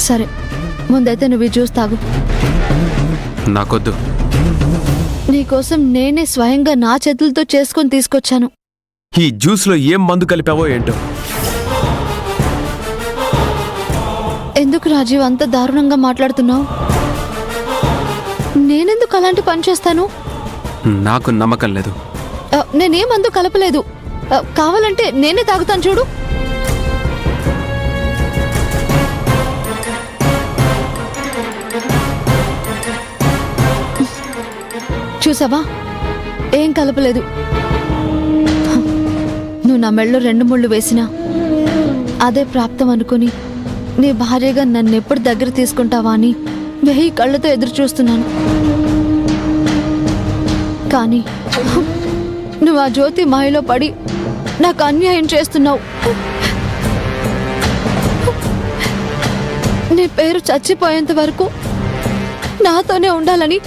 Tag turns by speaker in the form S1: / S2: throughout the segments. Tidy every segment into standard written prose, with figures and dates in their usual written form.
S1: సరే, ముందైతే నువ్వు ఈ జ్యూస్ తాగు.
S2: నాకొద్దు.
S1: నీకోసం నేనే స్వయంగా నా చేతులతో చేసుకొని తీసుకొచ్చాను.
S2: ఈ జ్యూస్లో ఏం మందు కలిపావో ఏంటో.
S1: ఎందుకు రాజీవ్ అంత దారుణంగా మాట్లాడుతున్నావు? నేనెందుకు అలాంటి పని చేస్తాను?
S2: నాకు నమ్మకం లేదు.
S1: నేనే మందు కలపలేదు. కావాలంటే నేనే తాగుతాను, చూడు. చూసావా, ఏం కలపలేదు. నువ్వు నా మెళ్ళో 2 ముళ్ళు వేసినా అదే ప్రాప్తం అనుకుని నీ భార్యగా నన్నెప్పుడు దగ్గర తీసుకుంటావా అని 1000 కళ్ళతో ఎదురు చూస్తున్నాను. కానీ నువ్వు ఆ జ్యోతి మాయలో పడి నాకు అన్యాయం చేస్తున్నావు. నీ పేరు చచ్చిపోయేంత వరకు నాతోనే ఉండాలని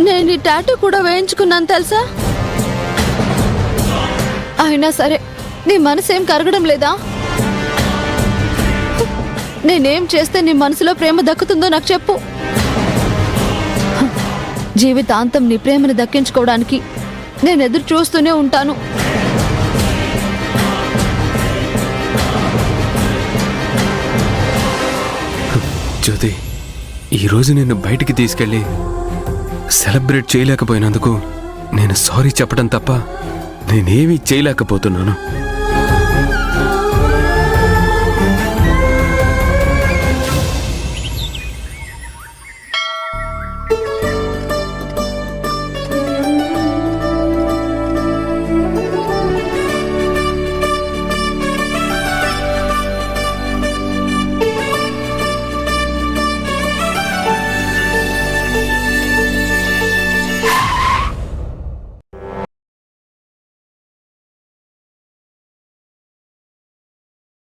S1: నేను ఈ టాటూ కూడా వేయించుకున్నాను, తెలుసా? అయినా సరే నీ మనసేం కరగడం లేదా? నేనేం చేస్తే నీ మనసులో ప్రేమ దక్కుతుందో నాకు చెప్పు. జీవితాంతం నీ ప్రేమను దక్కించుకోవడానికి నేను ఎదురు చూస్తూనే ఉంటాను.
S2: జ్యోతి, ఈరోజు నేను బయటికి తీసుకెళ్ళి సెలబ్రేట్ చేయలేకపోయినందుకు నేను సారీ చెప్పడం తప్ప నేనేమీ చేయలేకపోతున్నాను.